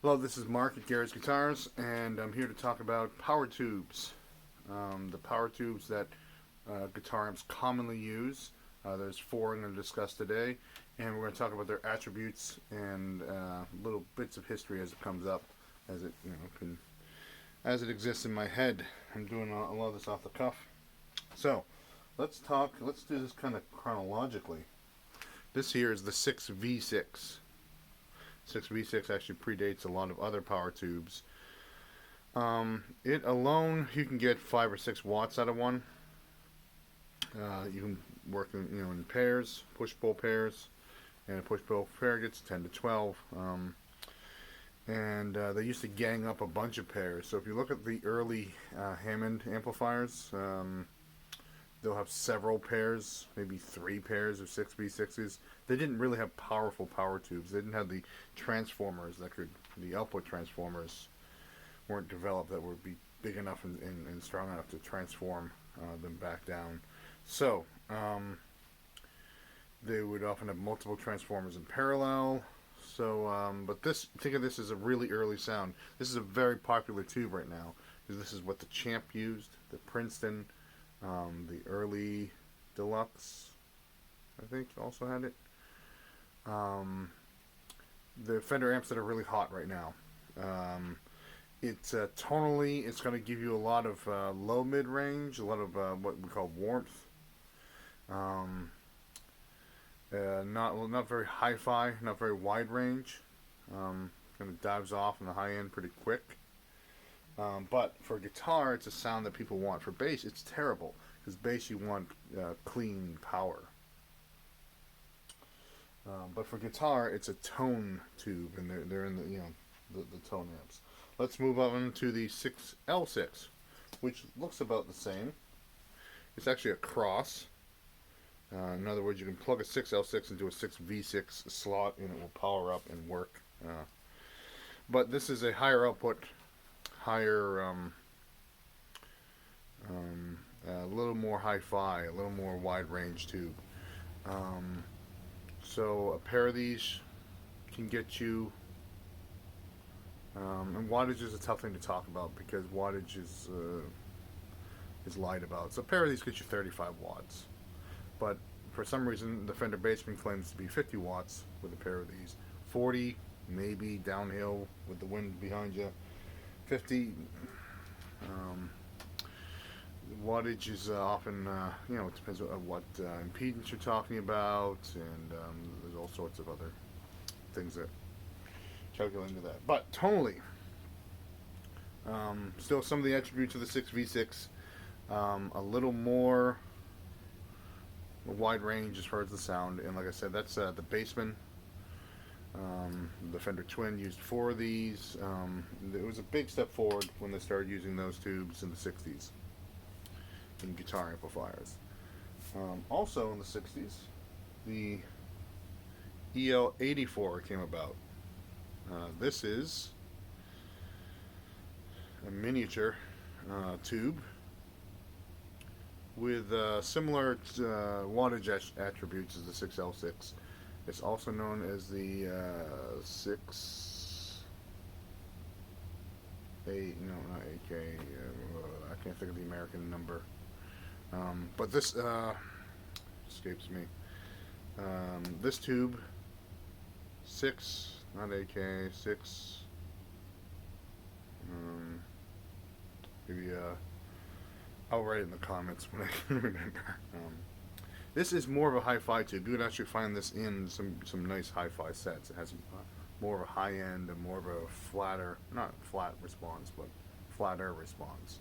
Hello, this is Mark at Garrett's Guitars, and I'm here to talk about power tubes. The power tubes that guitar amps commonly use. There's four I'm going to discuss today, and we're going to talk about their attributes and little bits of history as it comes up, as it as it exists in my head. I'm doing a lot of this off the cuff. So, let's talk. Let's do this kind of chronologically. This here is the 6V6. 6V6 actually predates a lot of other power tubes. It alone, you can get 5 or 6 watts out of one. You can work in pairs, push-pull pairs, and a push-pull pair gets 10 to 12. And they used to gang up a bunch of pairs. So if you look at the early Hammond amplifiers, they'll have several pairs, maybe 3 pairs of 6V6s. They didn't really have powerful power tubes. They didn't have the transformers the output transformers weren't developed that would be big enough and strong enough to transform them back down. So, they would often have multiple transformers in parallel. So, but think of this as a really early sound. This is a very popular tube right now, because this is what the Champ used, the Princeton, the early Deluxe, I think, also had it. The Fender amps that are really hot right now. It's tonally, it's going to give you a lot of low mid range, a lot of what we call warmth. Not very hi-fi, not very wide range. Kind of dives off in the high end pretty quick. But for guitar, it's a sound that people want. For bass, it's terrible, because bass you want clean power. But for guitar, it's a tone tube, and they're in the tone amps. Let's move on to the 6L6, which looks about the same. It's actually a cross. In other words, you can plug a 6L6 into a 6V6 slot, and it will power up and work. But this is a higher output, higher, a little more hi-fi, a little more wide range tube. So a pair of these can get you, and wattage is a tough thing to talk about because wattage is lied about. So a pair of these gets you 35 watts, but for some reason the Fender Bassman claims to be 50 watts with a pair of these. 40 maybe downhill with the wind behind you. 50. Wattage is often, it depends on what impedance you're talking about, and there's all sorts of other things that calculate into that. But tonally, still some of the attributes of the 6V6, a little more wide range as far as the sound, and like I said, that's the Bassman. The Fender Twin used 4 of these. It was a big step forward when they started using those tubes in the 60s. In guitar amplifiers. Also in the 60s, the EL84 came about. This is a miniature tube with similar wattage attributes as the 6L6. It's also known as the 6A, no, not AK, I can't think of the American number. But this escapes me. This tube, 6, not AK, 6. Maybe I'll write it in the comments when I can remember. This is more of a hi-fi tube. You would actually find this in some nice hi-fi sets. It has more of a high end and more of a flatter, not flat response, but flatter response.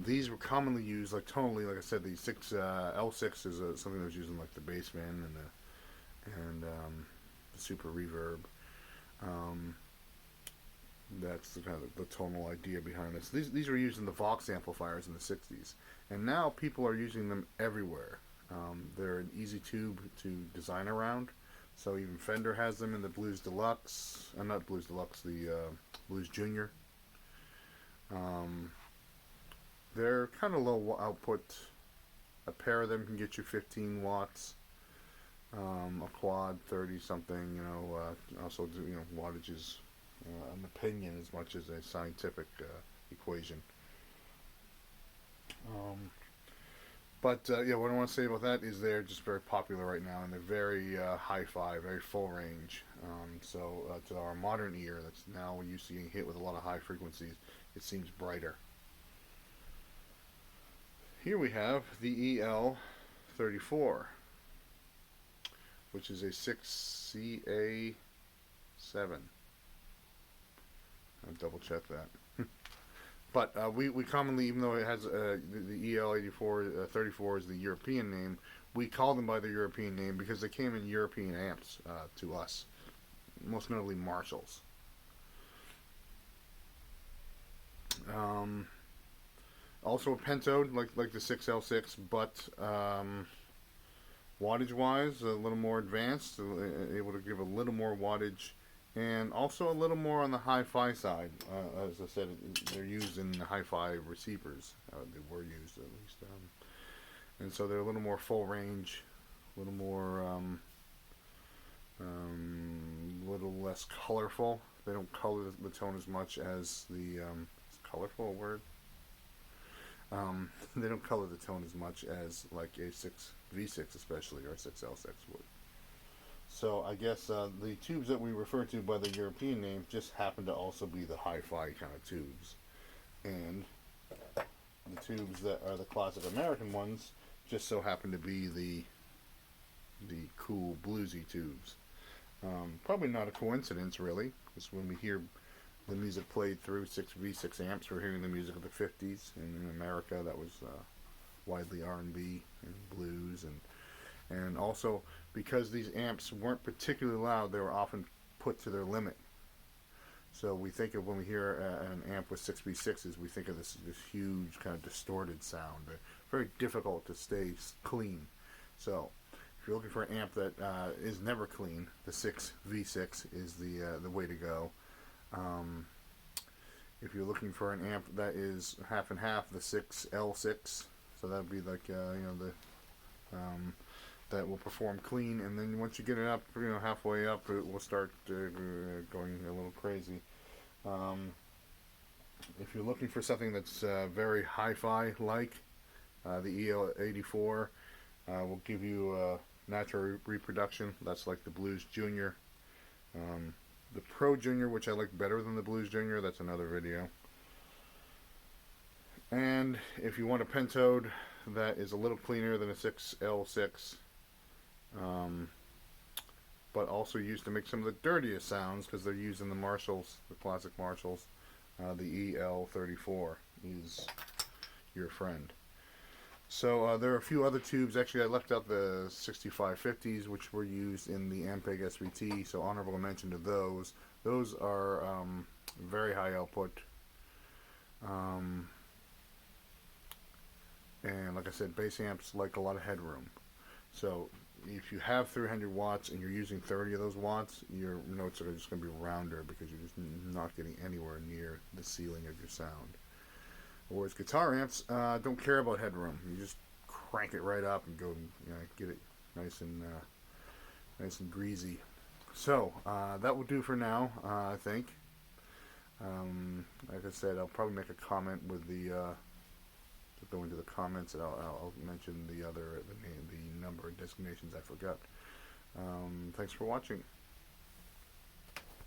These were commonly used, like tonally, like I said, the L6 is something that was used in like the Bassman and the Super Reverb. That's the kind of the tonal idea behind this. These were used in the Vox amplifiers in the 60s, and now people are using them everywhere. They're an easy tube to design around, so even Fender has them in the Blues Deluxe, not Blues Deluxe, the Blues Junior. They're kind of low output. A pair of them can get you 15 watts. A quad 30 something. Also wattage is an opinion as much as a scientific equation. Yeah, what I want to say about that is they're just very popular right now, and they're very hi-fi, very full range. To our modern ear, that's now used to getting hit with a lot of high frequencies, it seems brighter. Here we have the EL34, which is a 6CA7. I'll double check that. But we commonly, even though it has the EL84 34 is the European name, we call them by the European name because they came in European amps to us, most notably Marshalls. Also a pentode like the 6L6, but wattage wise a little more advanced, able to give a little more wattage, and also a little more on the hi-fi side. As I said, they're used in hi-fi receivers. They were used at least, and so they're a little more full range, a little more, little less colorful. They don't color the tone as much as the is colorful a word? They don't color the tone as much as like a 6V6 especially, or a 6L6 would. So I guess the tubes that we refer to by the European name just happen to also be the hi-fi kind of tubes, and the tubes that are the classic American ones just so happen to be the cool bluesy tubes. Probably not a coincidence, really, because when we hear the music played through 6V6 amps, we're hearing the music of the 50s, and in America that was widely R&B and blues, and also because these amps weren't particularly loud, they were often put to their limit. So we think of, when we hear an amp with 6V6s, we think of this huge kind of distorted sound. They're very difficult to stay clean. So if you're looking for an amp that is never clean, the 6V6 is the way to go. If you're looking for an amp that is half and half, the 6L6, so that would be like that will perform clean, and then once you get it up, halfway up, it will start going a little crazy. If you're looking for something that's very hi-fi like, the EL84 will give you natural reproduction. That's like the Blues Junior. The Pro Junior, which I like better than the Blues Junior, that's another video. And if you want a pentode that is a little cleaner than a 6L6, but also used to make some of the dirtiest sounds because they're used in the Marshalls, the classic Marshalls, the EL34 is your friend. So there are a few other tubes. Actually, I left out the 6550s, which were used in the Ampeg SVT, so honorable mention to those. Those are very high output. And like I said, bass amps like a lot of headroom. So if you have 300 watts and you're using 30 of those watts, your notes are just going to be rounder because you're just not getting anywhere near the ceiling of your sound. Whereas guitar amps don't care about headroom. You just crank it right up and go, get it nice and greasy. So that will do for now, I think. Like I said, I'll probably make a comment with the go into the comments, and I'll mention the name, the number of designations I forgot. Thanks for watching.